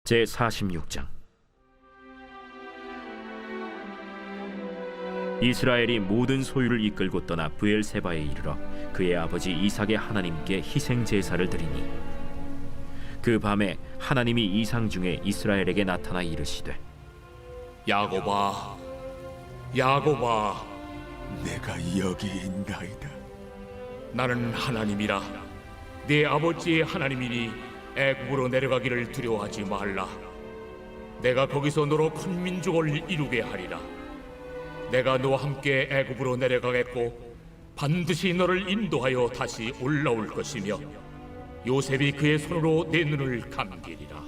제46장. 이스라엘이 모든 소유를 이끌고 떠나 브엘세바에 이르러 그의 아버지 이삭의 하나님께 희생 제사를 드리니, 그 밤에 하나님이 이상 중에 이스라엘에게 나타나 이르시되, 야곱아, 야곱아, 내가 여기 있나이다. 나는 하나님이라. 네 아버지의 하나님이니 애굽으로 내려가기를 두려워하지 말라. 내가 거기서 너로 큰 민족을 이루게 하리라. 내가 너와 함께 애굽으로 내려가겠고 반드시 너를 인도하여 다시 올라올 것이며 요셉이 그의 손으로 내 눈을 감기리라.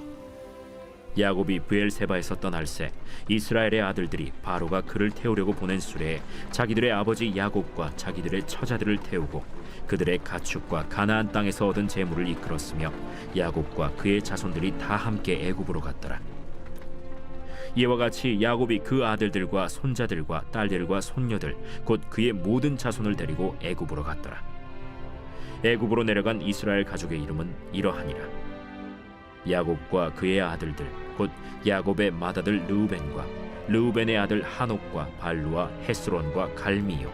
야곱이 브엘세바에서 떠날새 이스라엘의 아들들이 바로가 그를 태우려고 보낸 수레에 자기들의 아버지 야곱과 자기들의 처자들을 태우고 그들의 가축과 가나안 땅에서 얻은 재물을 이끌었으며 야곱과 그의 자손들이 다 함께 애굽으로 갔더라. 이와 같이 야곱이 그 아들들과 손자들과 딸들과 손녀들 곧 그의 모든 자손을 데리고 애굽으로 갔더라. 애굽으로 내려간 이스라엘 가족의 이름은 이러하니라. 야곱과 그의 아들들 곧 야곱의 맏아들 르우벤과 르우벤의 아들 하녹과 발루와 헤스론과 갈미요.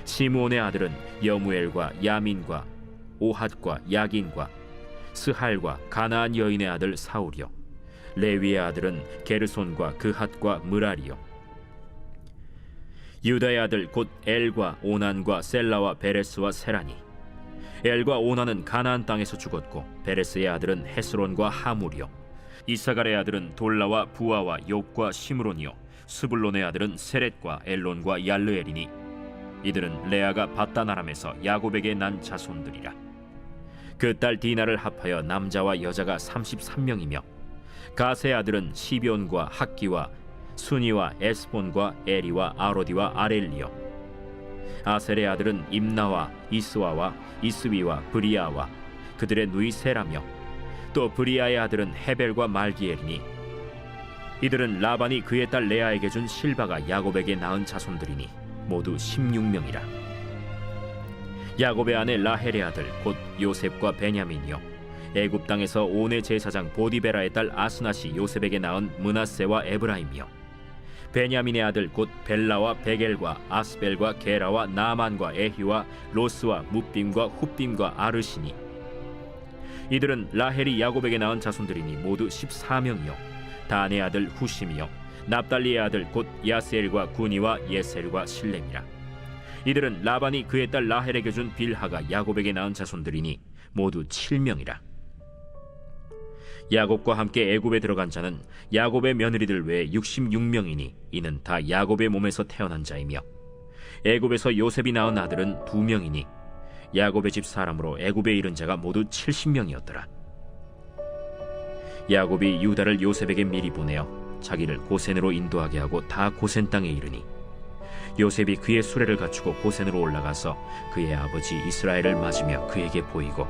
시므온의 아들은 여무엘과 야민과 오핫과 야긴과 스할과 가나안 여인의 아들 사울이요. 레위의 아들은 게르손과 그핫과 므라리요. 유다의 아들 곧 엘과 오난과 셀라와 베레스와 세라니. 엘과 오난은 가나안 땅에서 죽었고 베레스의 아들은 헤스론과 하물이요. 이사갈의 아들은 돌라와 부아와 욥과 시므론이요. 스불론의 아들은 세렛과 엘론과 얄르엘이니 이들은 레아가 밧단 아람에서 야곱에게 난 자손들이라. 그 딸 디나를 합하여 남자와 여자가 33명이며 가세의 아들은 시비온과 학기와 순이와 에스본과 에리와 아로디와 아렐리요. 아셀의 아들은 임나와 이스와와 이스위와 브리아와 그들의 누이 세라며 또 브리아의 아들은 헤벨과 말기엘이니 이들은 라반이 그의 딸 레아에게 준 실바가 야곱에게 낳은 자손들이니 모두 16명이라. 야곱의 아내 라헬의 아들 곧 요셉과 베냐민이요. 애굽 땅에서 온의 제사장 보디베라의 딸 아스낫이 요셉에게 낳은 므낫세와 에브라임이요. 베냐민의 아들 곧 벨라와 베겔과 아스벨과 게라와 나만과 에히와 로스와 뭇빔과 훗빔과 아르시니 이들은 라헬이 야곱에게 낳은 자손들이니 모두 14명이요. 단의 아들 후심이요. 납달리의 아들 곧 야스엘과 구니와 예셀과 실렘이라. 이들은 라반이 그의 딸 라헬에게 준 빌하가 야곱에게 낳은 자손들이니 모두 7명이라. 야곱과 함께 애굽에 들어간 자는 야곱의 며느리들 외에 66명이니 이는 다 야곱의 몸에서 태어난 자이며 애굽에서 요셉이 낳은 아들은 2명이니 야곱의 집 사람으로 애굽에 이른 자가 모두 70명이었더라. 야곱이 유다를 요셉에게 미리 보내어 자기를 고센으로 인도하게 하고 다 고센 땅에 이르니 요셉이 그의 수레를 갖추고 고센으로 올라가서 그의 아버지 이스라엘을 맞으며 그에게 보이고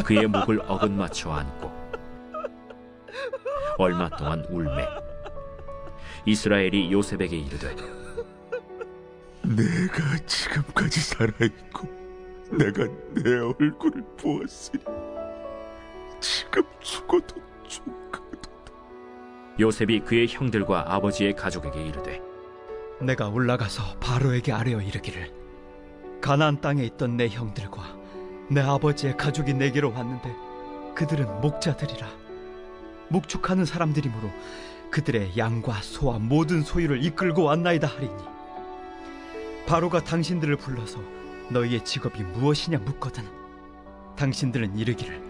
그의 목을 어긋맞춰 안고 얼마 동안 울매 이스라엘이 요셉에게 이르되, 내가 지금까지 살아있고 내가 내 얼굴을 보았으니 지금 죽어도 좋거든. 요셉이 그의 형들과 아버지의 가족에게 이르되, 내가 올라가서 바로에게 아뢰어 이르기를 가나안 땅에 있던 내 형들과 내 아버지의 가족이 내게로 왔는데 그들은 목자들이라. 목축하는 사람들이므로 그들의 양과 소와 모든 소유를 이끌고 왔나이다 하리니 바로가 당신들을 불러서 너희의 직업이 무엇이냐 묻거든 당신들은 이르기를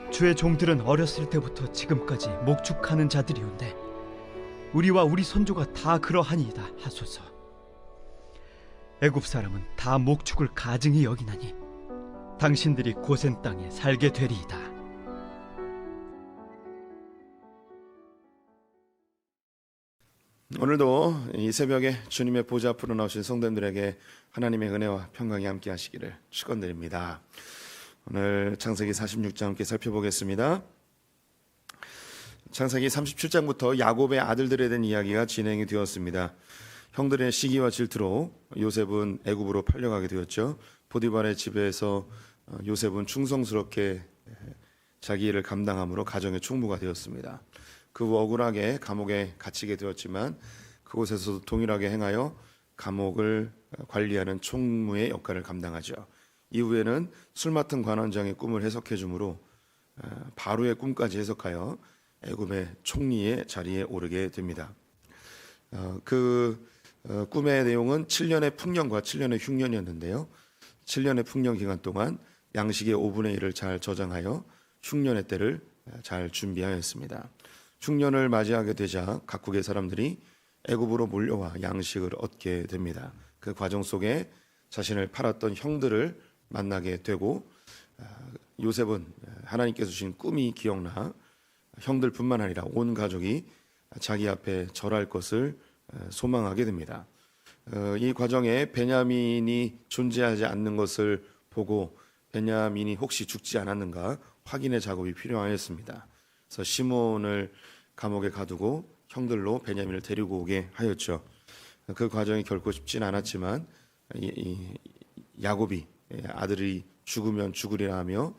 주의 종들은 어렸을 때부터 지금까지 목축하는 자들이온데 우리와 우리 선조가 다 그러하니이다 하소서. 애굽 사람은 다 목축을 가증히 여기나니 당신들이 고센 땅에 살게 되리이다. 오늘도 이 새벽에 주님의 보좌 앞으로 나오신 성도님들에게 하나님의 은혜와 평강이 함께 하시기를 축원드립니다. 오늘 창세기 46장 함께 살펴보겠습니다. 창세기 37장부터 야곱의 아들들에 대한 이야기가 진행이 되었습니다. 형들의 시기와 질투로 요셉은 애굽으로 팔려가게 되었죠. 보디발의 집에서 요셉은 충성스럽게 자기 일을 감당함으로 가정의 총무가 되었습니다. 그 후 억울하게 감옥에 갇히게 되었지만 그곳에서도 동일하게 행하여 감옥을 관리하는 총무의 역할을 감당하죠. 이후에는 술 맡은 관원장의 꿈을 해석해 주므로 바로의 꿈까지 해석하여 애굽의 총리의 자리에 오르게 됩니다. 꿈의 내용은 7년의 풍년과 7년의 흉년이었는데요. 7년의 풍년 기간 동안 양식의 5분의 1을 잘 저장하여 흉년의 때를 잘 준비하였습니다. 흉년을 맞이하게 되자 각국의 사람들이 애굽으로 몰려와 양식을 얻게 됩니다. 그 과정 속에 자신을 팔았던 형들을 만나게 되고 요셉은 하나님께서 주신 꿈이 기억나 형들뿐만 아니라 온 가족이 자기 앞에 절할 것을 소망하게 됩니다. 이 과정에 베냐민이 존재하지 않는 것을 보고 베냐민이 혹시 죽지 않았는가 확인의 작업이 필요하였습니다. 그래서 시몬을 감옥에 가두고 형들로 베냐민을 데리고 오게 하였죠. 그 과정이 결코 쉽지는 않았지만 야곱이 아들이 죽으면 죽으리라 하며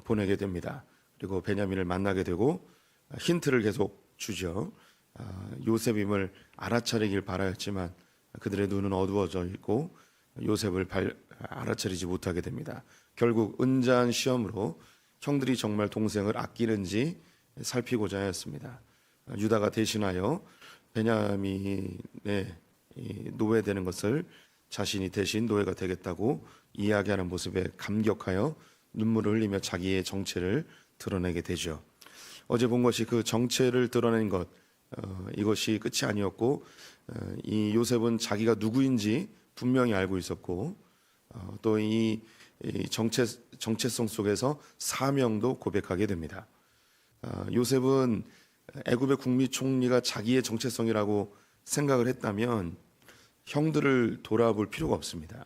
보내게 됩니다. 그리고 베냐민을 만나게 되고 힌트를 계속 주죠. 요셉임을 알아차리길 바라였지만 그들의 눈은 어두워져 있고 요셉을 알아차리지 못하게 됩니다. 결국 은자한 시험으로 형들이 정말 동생을 아끼는지 살피고자 하였습니다. 유다가 대신하여 베냐민의 노예되는 것을 자신이 대신 노예가 되겠다고 이야기하는 모습에 감격하여 눈물을 흘리며 자기의 정체를 드러내게 되죠. 어제 본 것이 그 정체를 드러낸 것, 이것이 끝이 아니었고 이 요셉은 자기가 누구인지 분명히 알고 있었고 또 이 정체성 속에서 사명도 고백하게 됩니다. 요셉은 애굽의 국무총리가 자기의 정체성이라고 생각을 했다면 형들을 돌아볼 필요가 없습니다.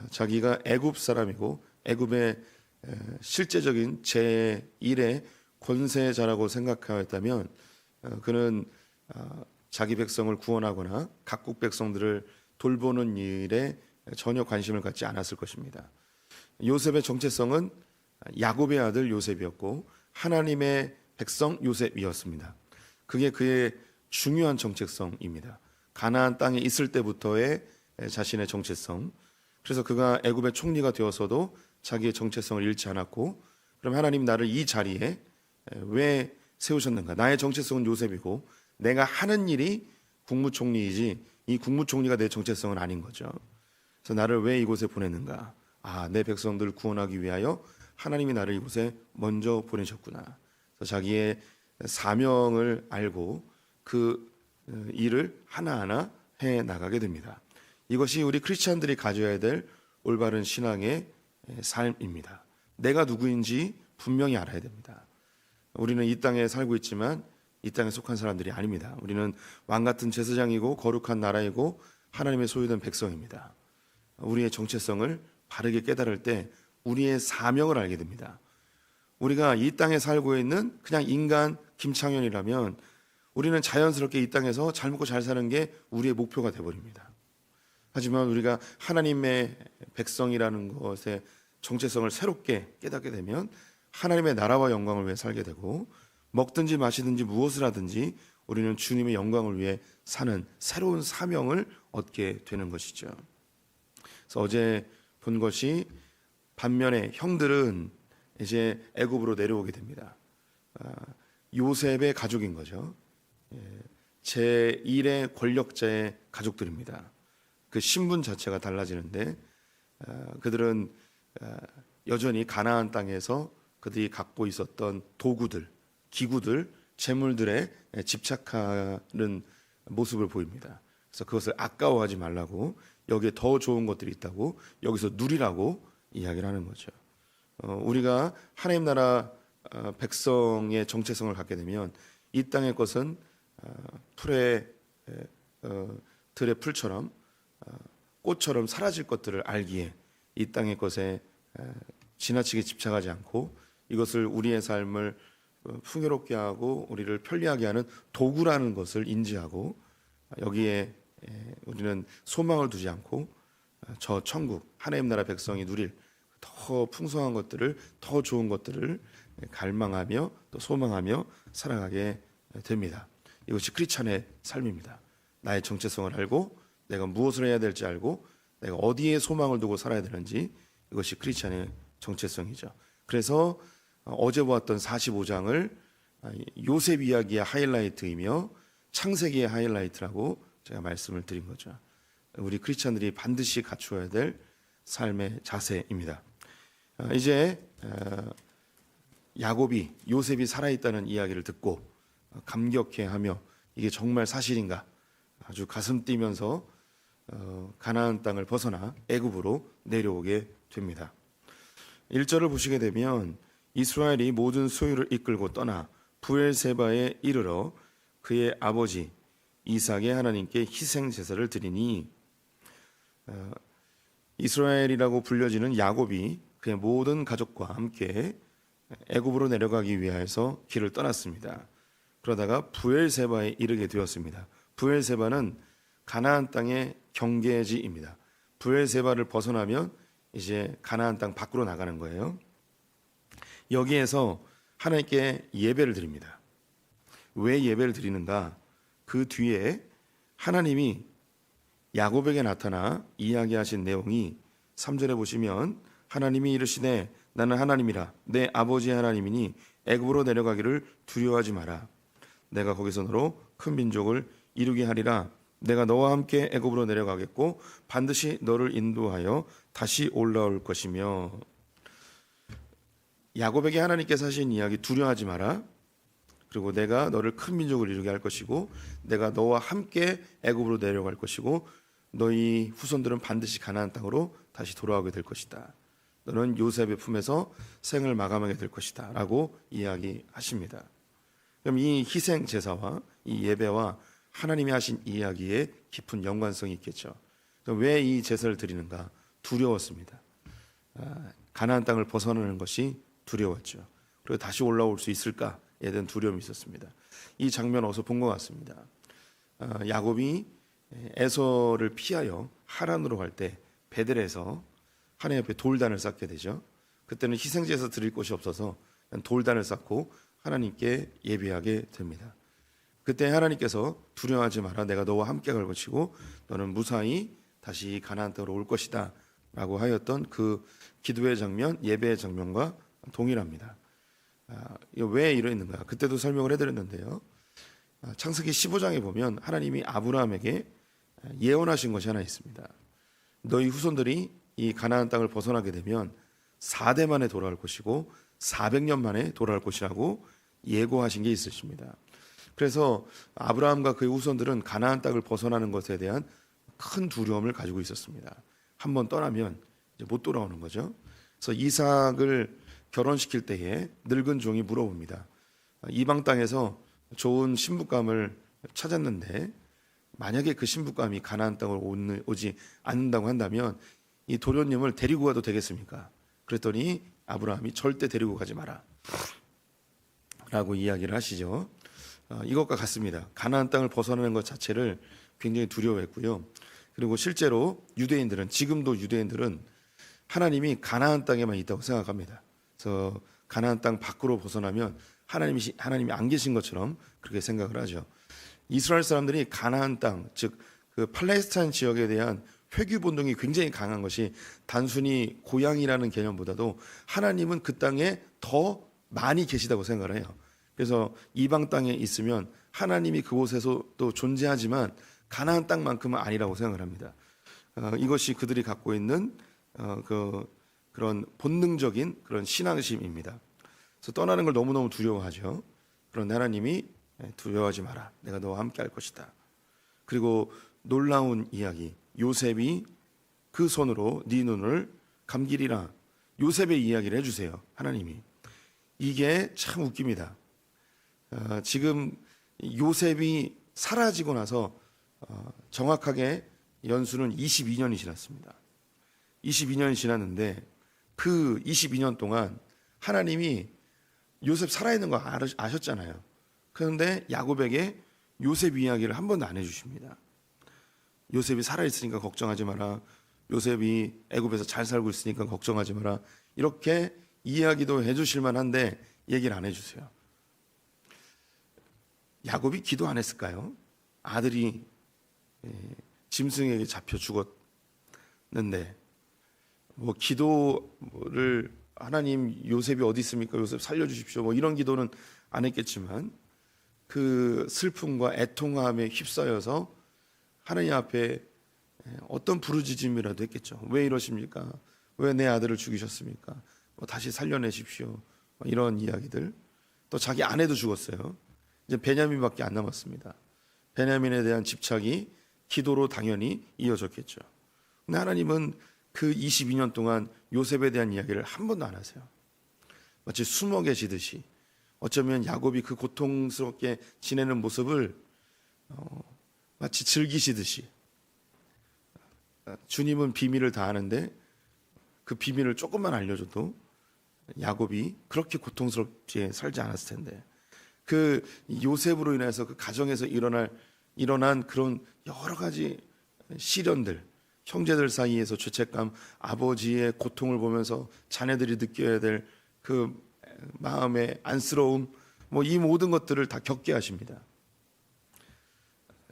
자기가 애굽 사람이고 애굽의 실제적인 제1의 권세자라고 생각하였다면 그는 자기 백성을 구원하거나 각국 백성들을 돌보는 일에 전혀 관심을 갖지 않았을 것입니다. 요셉의 정체성은 야곱의 아들 요셉이었고 하나님의 백성 요셉이었습니다. 그게 그의 중요한 정체성입니다. 가나안 땅에 있을 때부터의 자신의 정체성. 그래서 그가 애굽의 총리가 되어서도 자기의 정체성을 잃지 않았고 그럼 하나님 나를 이 자리에 왜 세우셨는가? 나의 정체성은 요셉이고 내가 하는 일이 국무총리이지 이 국무총리가 내 정체성은 아닌 거죠. 그래서 나를 왜 이곳에 보냈는가? 내 백성들을 구원하기 위하여 하나님이 나를 이곳에 먼저 보내셨구나. 그래서 자기의 사명을 알고 그 일을 하나하나 해 나가게 됩니다. 이것이 우리 크리스찬들이 가져야 될 올바른 신앙의 삶입니다. 내가 누구인지 분명히 알아야 됩니다. 우리는 이 땅에 살고 있지만 이 땅에 속한 사람들이 아닙니다. 우리는 왕 같은 제사장이고 거룩한 나라이고 하나님의 소유된 백성입니다. 우리의 정체성을 바르게 깨달을 때 우리의 사명을 알게 됩니다. 우리가 이 땅에 살고 있는 그냥 인간 김창현이라면 우리는 자연스럽게 이 땅에서 잘 먹고 잘 사는 게 우리의 목표가 되어버립니다. 하지만 우리가 하나님의 백성이라는 것의 정체성을 새롭게 깨닫게 되면 하나님의 나라와 영광을 위해 살게 되고 먹든지 마시든지 무엇을 하든지 우리는 주님의 영광을 위해 사는 새로운 사명을 얻게 되는 것이죠. 그래서 어제 본 것이 반면에 형들은 이제 애굽으로 내려오게 됩니다. 요셉의 가족인 거죠. 제1의 권력자의 가족들입니다. 그 신분 자체가 달라지는데 그들은 여전히 가나안 땅에서 그들이 갖고 있었던 도구들, 기구들, 재물들에 집착하는 모습을 보입니다. 그래서 그것을 아까워하지 말라고 여기에 더 좋은 것들이 있다고 여기서 누리라고 이야기를 하는 거죠. 우리가 하나님 나라 백성의 정체성을 갖게 되면 이 땅의 것은 들의 풀처럼 꽃처럼 사라질 것들을 알기에 이 땅의 것에 지나치게 집착하지 않고 이것을 우리의 삶을 풍요롭게 하고 우리를 편리하게 하는 도구라는 것을 인지하고 여기에 우리는 소망을 두지 않고 저 천국 하나님 나라 백성이 누릴 더 풍성한 것들을, 더 좋은 것들을 갈망하며 또 소망하며 살아가게 됩니다. 이것이 크리스찬의 삶입니다. 나의 정체성을 알고 내가 무엇을 해야 될지 알고 내가 어디에 소망을 두고 살아야 되는지, 이것이 크리스찬의 정체성이죠. 그래서 어제 보았던 45장을 요셉 이야기의 하이라이트이며 창세기의 하이라이트라고 제가 말씀을 드린 거죠. 우리 크리스찬들이 반드시 갖추어야 될 삶의 자세입니다. 이제 야곱이 요셉이 살아있다는 이야기를 듣고 감격해하며 이게 정말 사실인가 아주 가슴 뛰면서 가나안 땅을 벗어나 애굽으로 내려오게 됩니다. 1절을 보시게 되면 이스라엘이 모든 소유를 이끌고 떠나 브엘세바에 이르러 그의 아버지 이삭의 하나님께 희생 제사를 드리니, 이스라엘이라고 불려지는 야곱이 그의 모든 가족과 함께 애굽으로 내려가기 위하여서 길을 떠났습니다. 그러다가 브엘세바에 이르게 되었습니다. 브엘세바는 가나안 땅의 경계지입니다. 브엘세바를 벗어나면 이제 가나안 땅 밖으로 나가는 거예요. 여기에서 하나님께 예배를 드립니다. 왜 예배를 드리는가? 그 뒤에 하나님이 야곱에게 나타나 이야기하신 내용이 3절에 보시면 하나님이 이르시되 나는 하나님이라 내 아버지의 하나님이니 애굽으로 내려가기를 두려워하지 마라. 내가 거기서 너로 큰 민족을 이루게 하리라. 내가 너와 함께 애굽으로 내려가겠고 반드시 너를 인도하여 다시 올라올 것이며. 야곱에게 하나님께서 하신 이야기, 두려워하지 마라. 그리고 내가 너를 큰 민족을 이루게 할 것이고 내가 너와 함께 애굽으로 내려갈 것이고 너희 후손들은 반드시 가나안 땅으로 다시 돌아오게 될 것이다. 너는 요셉의 품에서 생을 마감하게 될 것이다 라고 이야기하십니다. 그럼 이 희생 제사와 이 예배와 하나님이 하신 이야기에 깊은 연관성이 있겠죠. 왜 이 제사를 드리는가? 두려웠습니다. 가나안 땅을 벗어나는 것이 두려웠죠. 그리고 다시 올라올 수 있을까에 대한 두려움이 있었습니다. 이 장면 어디서 본 것 같습니다. 야곱이 에서를 피하여 하란으로 갈 때 베델에서 하나님 앞에 돌단을 쌓게 되죠. 그때는 희생제에서 드릴 곳이 없어서 돌단을 쌓고 하나님께 예배하게 됩니다. 그때 하나님께서 두려워하지 마라. 내가 너와 함께 갈 것이고 너는 무사히 다시 가나안 땅으로 올 것이다 라고 하였던 그 기도의 장면, 예배의 장면과 동일합니다. 왜 이러는가? 그때도 설명을 해드렸는데요. 창세기 15장에 보면 하나님이 아브라함에게 예언하신 것이 하나 있습니다. 너희 후손들이 이 가나안 땅을 벗어나게 되면 4대 만에 돌아올 것이고 400년 만에 돌아올 것이라고 예고하신 게 있으십니다. 그래서 아브라함과 그의 후손들은 가나안 땅을 벗어나는 것에 대한 큰 두려움을 가지고 있었습니다. 한번 떠나면 이제 못 돌아오는 거죠. 그래서 이삭을 결혼시킬 때에 늙은 종이 물어봅니다. 이방 땅에서 좋은 신부감을 찾았는데 만약에 그 신부감이 가나안 땅으로 오지 않는다고 한다면 이 도련님을 데리고 가도 되겠습니까? 그랬더니 아브라함이 절대 데리고 가지 마라 라고 이야기를 하시죠. 이것과 같습니다. 가나안 땅을 벗어나는 것 자체를 굉장히 두려워했고요. 그리고 실제로 유대인들은, 지금도 유대인들은 하나님이 가나안 땅에만 있다고 생각합니다. 그래서 가나안 땅 밖으로 벗어나면 하나님이 안 계신 것처럼 그렇게 생각을 하죠. 이스라엘 사람들이 가나안 땅, 즉 그 팔레스타인 지역에 대한 회귀 본능이 굉장히 강한 것이 단순히 고향이라는 개념보다도 하나님은 그 땅에 더 많이 계시다고 생각을 해요. 그래서 이방 땅에 있으면 하나님이 그곳에서 또 존재하지만 가나안 땅만큼은 아니라고 생각을 합니다. 이것이 그들이 갖고 있는 그런 본능적인 그런 신앙심입니다. 그래서 떠나는 걸 너무너무 두려워하죠. 그런데 하나님이 두려워하지 마라. 내가 너와 함께 할 것이다. 그리고 놀라운 이야기, 요셉이 그 손으로 네 눈을 감기리라. 요셉의 이야기를 해주세요. 하나님이. 이게 참 웃깁니다. 지금 요셉이 사라지고 나서 정확하게 연수는 22년이 지났습니다. 22년이 지났는데 그 22년 동안 하나님이 요셉 살아있는 거 아셨잖아요. 그런데 야곱에게 요셉 이야기를 한 번도 안 해주십니다. 요셉이 살아있으니까 걱정하지 마라. 요셉이 애굽에서 잘 살고 있으니까 걱정하지 마라. 이렇게 이야기도 해주실 만한데 얘기를 안 해주세요. 야곱이 기도 안 했을까요? 아들이 짐승에게 잡혀 죽었는데 뭐 기도를 하나님 요셉이 어디 있습니까? 요셉 살려주십시오. 뭐 이런 기도는 안 했겠지만 그 슬픔과 애통함에 휩싸여서 하나님 앞에 어떤 부르짖음이라도 했겠죠. 왜 이러십니까? 왜 내 아들을 죽이셨습니까? 뭐 다시 살려내십시오. 뭐 이런 이야기들. 또 자기 아내도 죽었어요. 이제 베냐민밖에 안 남았습니다. 베냐민에 대한 집착이 기도로 당연히 이어졌겠죠. 근데 하나님은 그 22년 동안 요셉에 대한 이야기를 한 번도 안 하세요. 마치 숨어 계시듯이 어쩌면 야곱이 그 고통스럽게 지내는 모습을 마치 즐기시듯이 주님은 비밀을 다 아는데 그 비밀을 조금만 알려줘도 야곱이 그렇게 고통스럽게 살지 않았을 텐데 그 요셉으로 인해서 그 가정에서 일어난 그런 여러 가지 시련들, 형제들 사이에서 죄책감, 아버지의 고통을 보면서 자녀들이 느껴야 될 그 마음의 안쓰러움, 뭐 이 모든 것들을 다 겪게 하십니다.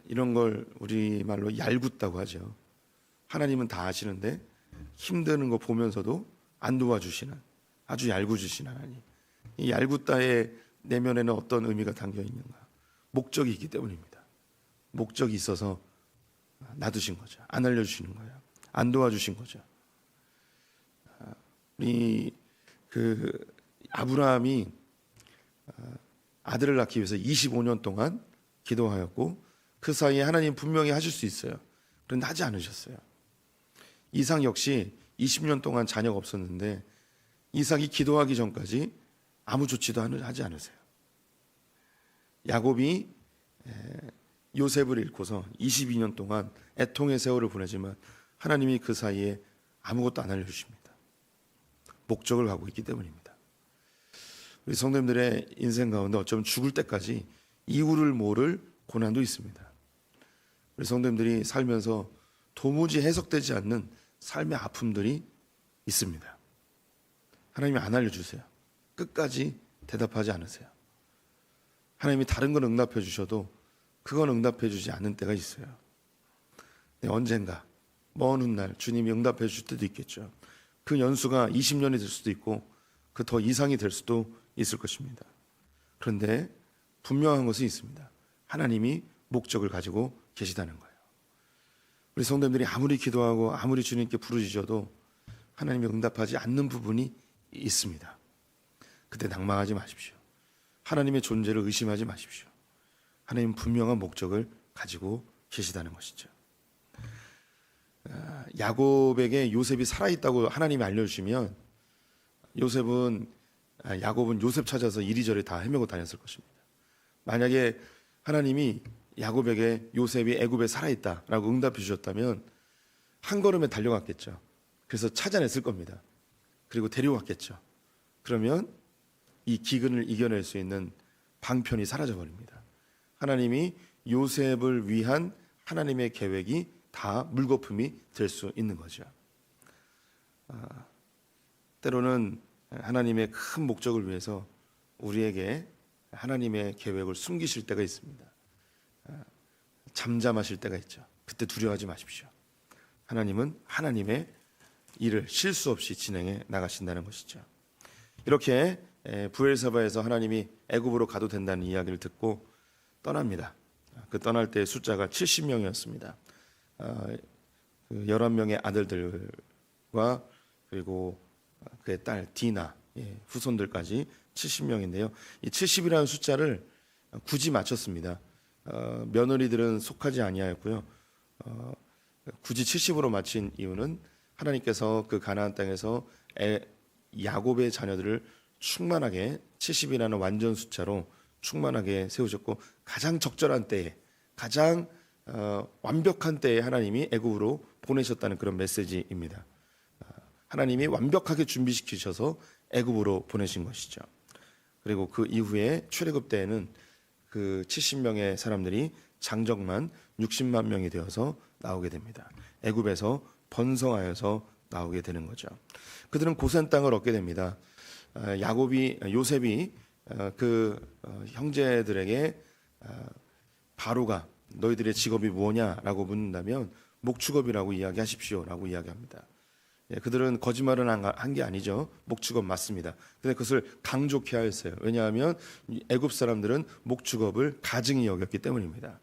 이런 걸 우리말로 얄궂다고 하죠. 하나님은 다 아시는데 힘드는 거 보면서도 안 도와주시는 아주 얄궂으신 하나님. 이 얄궂다의 내면에는 어떤 의미가 담겨 있는가? 목적이 있기 때문입니다. 목적이 있어서 놔두신 거죠. 안 알려주시는 거예요. 안 도와주신 거죠. 아브라함이 아들을 낳기 위해서 25년 동안 기도하였고 그 사이에 하나님 분명히 하실 수 있어요. 그런데 하지 않으셨어요. 이삭 역시 20년 동안 자녀가 없었는데 이삭이 기도하기 전까지 아무 조치도 하지 않으세요. 야곱이 요셉을 잃고서 22년 동안 애통의 세월을 보내지만 하나님이 그 사이에 아무것도 안 알려주십니다. 목적을 가고 있기 때문입니다. 우리 성도님들의 인생 가운데 어쩌면 죽을 때까지 이유를 모를 고난도 있습니다. 우리 성도님들이 살면서 도무지 해석되지 않는 삶의 아픔들이 있습니다. 하나님이 안 알려주세요. 끝까지 대답하지 않으세요. 하나님이 다른 건 응답해 주셔도 그건 응답해 주지 않는 때가 있어요. 언젠가 먼 훗날 주님이 응답해 주실 때도 있겠죠. 그 연수가 20년이 될 수도 있고 그 더 이상이 될 수도 있을 것입니다. 그런데 분명한 것은 있습니다. 하나님이 목적을 가지고 계시다는 거예요. 우리 성도님들이 아무리 기도하고 아무리 주님께 부르짖어도 하나님이 응답하지 않는 부분이 있습니다. 그때 낭망하지 마십시오. 하나님의 존재를 의심하지 마십시오. 하나님은 분명한 목적을 가지고 계시다는 것이죠. 야곱에게 요셉이 살아있다고 하나님이 알려주시면 야곱은 요셉 찾아서 이리저리 다 헤매고 다녔을 것입니다. 만약에 하나님이 야곱에게 요셉이 애굽에 살아있다라고 응답해 주셨다면 한 걸음에 달려갔겠죠. 그래서 찾아냈을 겁니다. 그리고 데려왔겠죠. 그러면 이 기근을 이겨낼 수 있는 방편이 사라져 버립니다. 하나님이 요셉을 위한 하나님의 계획이 다 물거품이 될 수 있는 거죠. 때로는 하나님의 큰 목적을 위해서 우리에게 하나님의 계획을 숨기실 때가 있습니다. 잠잠하실 때가 있죠. 그때 두려워하지 마십시오. 하나님은 하나님의 일을 실수 없이 진행해 나가신다는 것이죠. 이렇게 브엘사바에서 하나님이 애굽으로 가도 된다는 이야기를 듣고 떠납니다. 그 떠날 때 숫자가 70명이었습니다. 11명의 아들들과 그리고 그의 딸 디나 후손들까지 70명인데요. 이 70이라는 숫자를 굳이 맞췄습니다. 며느리들은 속하지 아니하였고요. 굳이 70으로 맞힌 이유는 하나님께서 그 가나안 땅에서 야곱의 자녀들을 충만하게 70이라는 완전 숫자로 충만하게 세우셨고 가장 적절한 때에 가장 완벽한 때에 하나님이 애굽으로 보내셨다는 그런 메시지입니다. 하나님이 완벽하게 준비시키셔서 애굽으로 보내신 것이죠. 그리고 그 이후에 출애굽 때에는 그 70명의 사람들이 장정만 60만 명이 되어서 나오게 됩니다. 애굽에서 번성하여서 나오게 되는 거죠. 그들은 고센 땅을 얻게 됩니다. 요셉이 형제들에게 바로가 너희들의 직업이 뭐냐라고 묻는다면 목축업이라고 이야기하십시오라고 이야기합니다. 그들은 거짓말은 한 게 아니죠. 목축업 맞습니다. 근데 그것을 강조케 하였어요. 왜냐하면 애굽 사람들은 목축업을 가증히 여겼기 때문입니다.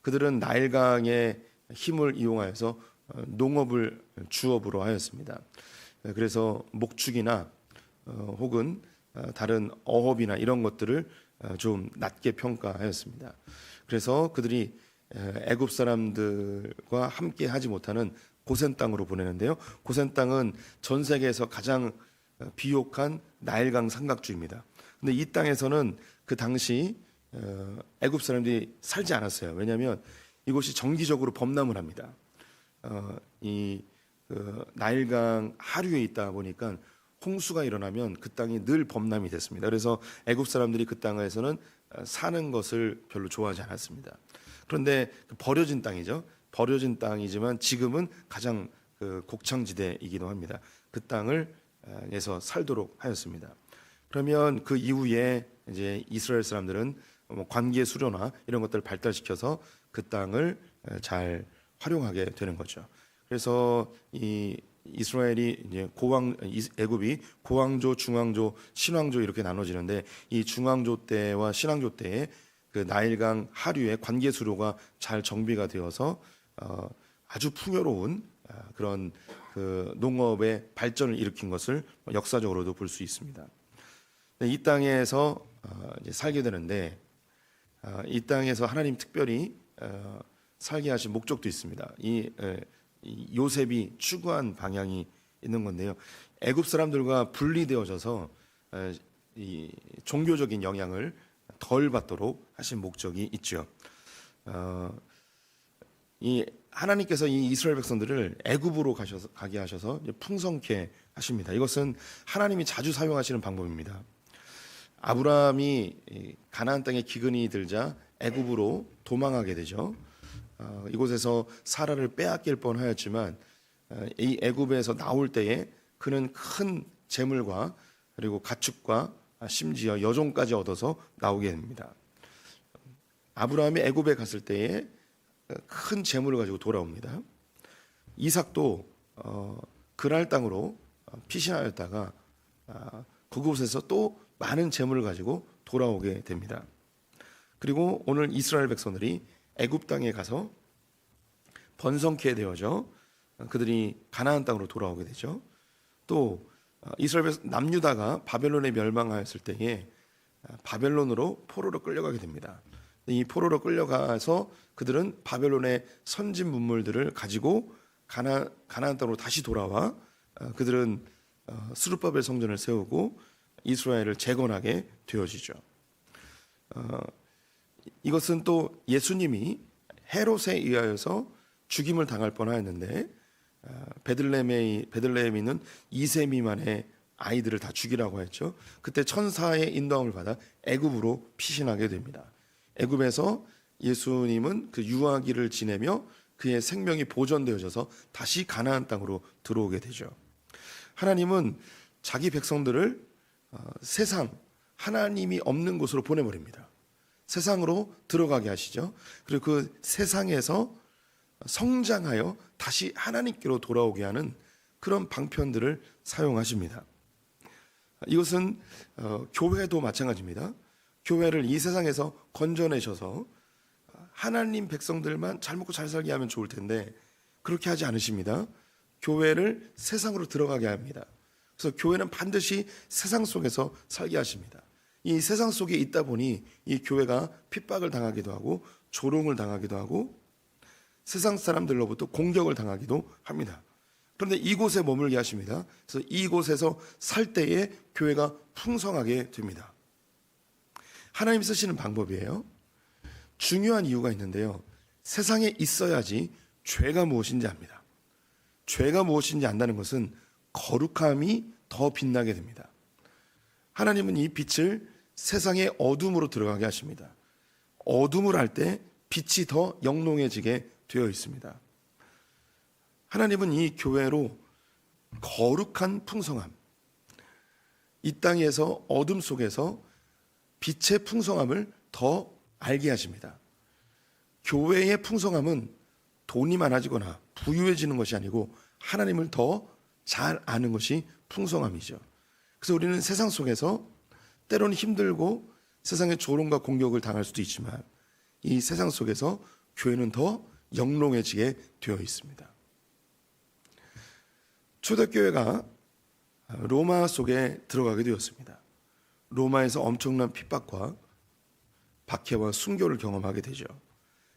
그들은 나일강의 힘을 이용하여서 농업을 주업으로 하였습니다. 그래서 목축이나 혹은 다른 어업이나 이런 것들을 좀 낮게 평가하였습니다. 그래서 그들이 애굽 사람들과 함께 하지 못하는 고센 땅으로 보내는데요. 고센 땅은 전 세계에서 가장 비옥한 나일강 삼각주입니다. 근데 이 땅에서는 그 당시 애굽 사람들이 살지 않았어요. 왜냐하면 이곳이 정기적으로 범람을 합니다. 나일강 하류에 있다 보니까 홍수가 일어나면 그 땅이 늘 범람이 됐습니다. 그래서 애굽 사람들이 그 땅에서는 사는 것을 별로 좋아하지 않았습니다. 그런데 버려진 땅이죠. 버려진 땅이지만 지금은 가장 곡창지대이기도 합니다. 그 땅을에서 살도록 하였습니다. 그러면 그 이후에 이제 이스라엘 사람들은 관계 수로나 이런 것들을 발달시켜서 그 땅을 잘 활용하게 되는 거죠. 그래서 이 이스라엘이 이제 애굽이 고왕조, 중왕조, 신왕조 이렇게 나눠지는데 이 중왕조 때와 신왕조 때에 그 나일강 하류의 관계 수로가 잘 정비가 되어서 아주 풍요로운 그런 그 농업의 발전을 일으킨 것을 역사적으로도 볼 수 있습니다. 이 땅에서 이제 살게 되는데 이 땅에서 하나님 특별히 살게 하신 목적도 있습니다. 이 요셉이 추구한 방향이 있는 건데요. 애굽 사람들과 분리되어져서 이 종교적인 영향을 덜 받도록 하신 목적이 있죠. 이 하나님께서 이 이스라엘 백성들을 애굽으로 가게 하셔서 풍성케 하십니다. 이것은 하나님이 자주 사용하시는 방법입니다. 아브라함이 가나안 땅에 기근이 들자 애굽으로 도망하게 되죠. 이곳에서 사라를 빼앗길 뻔하였지만 이 애굽에서 나올 때에 그는 큰 재물과 그리고 가축과 심지어 여종까지 얻어서 나오게 됩니다. 아브라함이 애굽에 갔을 때에 큰 재물을 가지고 돌아옵니다. 이삭도 그랄 땅으로 피신하였다가 그곳에서 또 많은 재물을 가지고 돌아오게 됩니다. 그리고 오늘 이스라엘 백성들이 애굽 땅에 가서 번성케 되어져 그들이 가나안 땅으로 돌아오게 되죠. 또 이스라엘 남유다가 바벨론에 멸망하였을 때에 바벨론으로 포로로 끌려가게 됩니다. 이 포로로 끌려가서 그들은 바벨론의 선진 문물들을 가지고 가나안 땅으로 다시 돌아와 그들은 스룹바벨 성전을 세우고 이스라엘을 재건하게 되어지죠. 이것은 또 예수님이 헤롯에 의하여서 죽임을 당할 뻔하였는데 베들레헴에 있는 2세 미만의 아이들을 다 죽이라고 했죠. 그때 천사의 인도함을 받아 애굽으로 피신하게 됩니다. 애굽에서 예수님은 그 유아기를 지내며 그의 생명이 보존되어져서 다시 가나안 땅으로 들어오게 되죠. 하나님은 자기 백성들을 세상 하나님이 없는 곳으로 보내버립니다. 세상으로 들어가게 하시죠. 그리고 그 세상에서 성장하여 다시 하나님께로 돌아오게 하는 그런 방편들을 사용하십니다. 이것은 교회도 마찬가지입니다. 교회를 이 세상에서 건져내셔서 하나님 백성들만 잘 먹고 잘 살게 하면 좋을 텐데 그렇게 하지 않으십니다. 교회를 세상으로 들어가게 합니다. 그래서 교회는 반드시 세상 속에서 살게 하십니다. 이 세상 속에 있다 보니 이 교회가 핍박을 당하기도 하고 조롱을 당하기도 하고 세상 사람들로부터 공격을 당하기도 합니다. 그런데 이곳에 머물게 하십니다. 그래서 이곳에서 살 때에 교회가 풍성하게 됩니다. 하나님 쓰시는 방법이에요. 중요한 이유가 있는데요. 세상에 있어야지 죄가 무엇인지 압니다. 죄가 무엇인지 안다는 것은 거룩함이 더 빛나게 됩니다. 하나님은 이 빛을 세상의 어둠으로 들어가게 하십니다. 어둠을 할 때 빛이 더 영롱해지게 되어 있습니다. 하나님은 이 교회로 거룩한 풍성함, 이 땅에서 어둠 속에서 빛의 풍성함을 더 알게 하십니다. 교회의 풍성함은 돈이 많아지거나 부유해지는 것이 아니고 하나님을 더 잘 아는 것이 풍성함이죠. 그래서 우리는 세상 속에서 때로는 힘들고 세상의 조롱과 공격을 당할 수도 있지만 이 세상 속에서 교회는 더 영롱해지게 되어 있습니다. 초대교회가 로마 속에 들어가게 되었습니다. 로마에서 엄청난 핍박과 박해와 순교를 경험하게 되죠.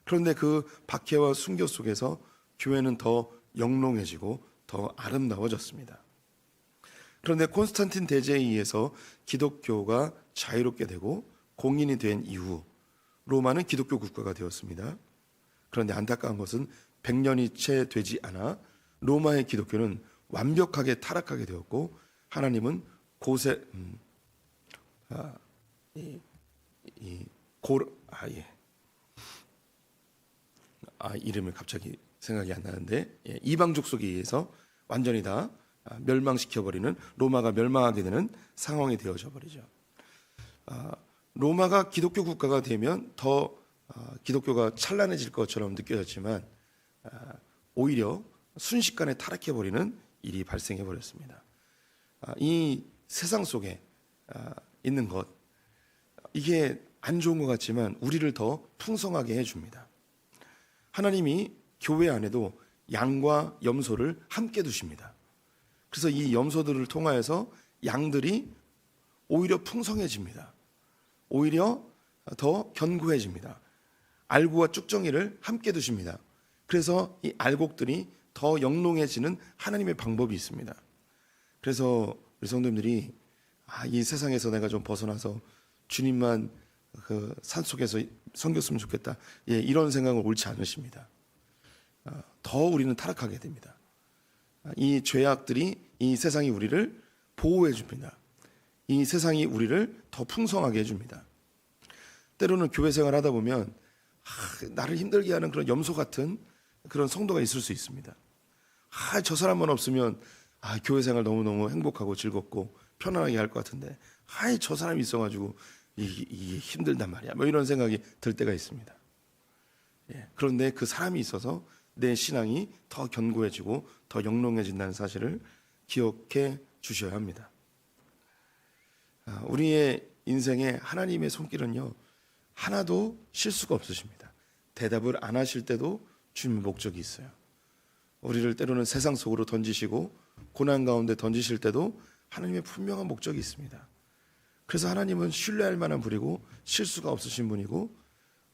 그런데 그 박해와 순교 속에서 교회는 더 영롱해지고 더 아름다워졌습니다. 그런데 콘스탄틴 대제에 의해서 기독교가 자유롭게 되고 공인이 된 이후 로마는 기독교 국가가 되었습니다. 그런데 안타까운 것은 100년이 채 되지 않아 로마의 기독교는 완벽하게 타락하게 되었고 하나님은 이름을 갑자기 생각이 안 나는데 이방 족속에 의해서 완전히 다 멸망시켜버리는, 로마가 멸망하게 되는 상황이 되어져 버리죠. 로마가 기독교 국가가 되면 더 기독교가 찬란해질 것처럼 느껴졌지만 오히려 순식간에 타락해버리는 일이 발생해버렸습니다. 이 세상 속에 있는 것, 이게 안 좋은 것 같지만 우리를 더 풍성하게 해줍니다. 하나님이 교회 안에도 양과 염소를 함께 두십니다. 그래서 이 염소들을 통하여서 양들이 오히려 풍성해집니다. 오히려 더 견고해집니다. 알구와 쭉정이를 함께 두십니다. 그래서 이 알곡들이 더 영롱해지는 하나님의 방법이 있습니다. 그래서 우리 성도님들이 이 세상에서 내가 좀 벗어나서 주님만 그 산속에서 섬겼으면 좋겠다, 이런 생각을 옳지 않으십니다. 더 우리는 타락하게 됩니다. 이 죄악들이 이 세상이 우리를 보호해 줍니다. 이 세상이 우리를 더 풍성하게 해줍니다. 때로는 교회 생활 하다 보면 나를 힘들게 하는 그런 염소 같은 그런 성도가 있을 수 있습니다. 저 사람만 없으면 교회 생활 너무너무 행복하고 즐겁고 편안하게 할 것 같은데 저 사람이 있어가지고 이게 힘들단 말이야, 뭐 이런 생각이 들 때가 있습니다. 그런데 그 사람이 있어서 내 신앙이 더 견고해지고 더 영롱해진다는 사실을 기억해 주셔야 합니다. 우리의 인생에 하나님의 손길은요, 하나도 실수가 없으십니다. 대답을 안 하실 때도 주님의 목적이 있어요. 우리를 때로는 세상 속으로 던지시고 고난 가운데 던지실 때도 하나님의 분명한 목적이 있습니다. 그래서 하나님은 신뢰할 만한 분이고 실수가 없으신 분이고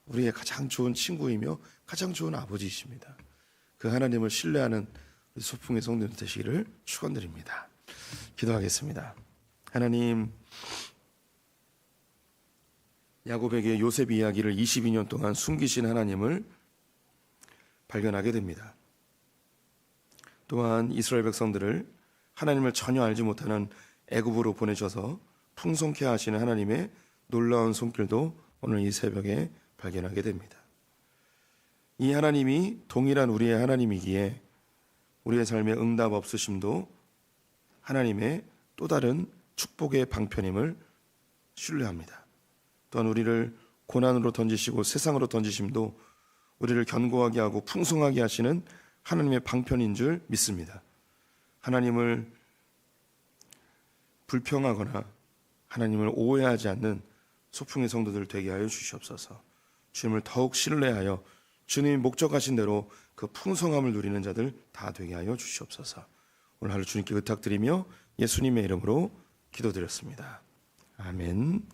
우리의 가장 좋은 친구이며 가장 좋은 아버지이십니다. 그 하나님을 신뢰하는 우리 소풍의 성도들 되시기를 축원드립니다. 기도하겠습니다. 하나님, 야곱에게 요셉 이야기를 22년 동안 숨기신 하나님을 발견하게 됩니다. 또한 이스라엘 백성들을 하나님을 전혀 알지 못하는 애굽으로 보내셔서 풍성케 하시는 하나님의 놀라운 손길도 오늘 이 새벽에 발견하게 됩니다. 이 하나님이 동일한 우리의 하나님이기에 우리의 삶에 응답 없으심도 하나님의 또 다른 축복의 방편임을 신뢰합니다. 또한 우리를 고난으로 던지시고 세상으로 던지심도 우리를 견고하게 하고 풍성하게 하시는 하나님의 방편인 줄 믿습니다. 하나님을 불평하거나 하나님을 오해하지 않는 소풍의 성도들 되게 하여 주시옵소서. 주님을 더욱 신뢰하여 주님이 목적하신 대로 그 풍성함을 누리는 자들 다 되게 하여 주시옵소서. 오늘 하루 주님께 의탁드리며 예수님의 이름으로 기도드렸습니다. 아멘.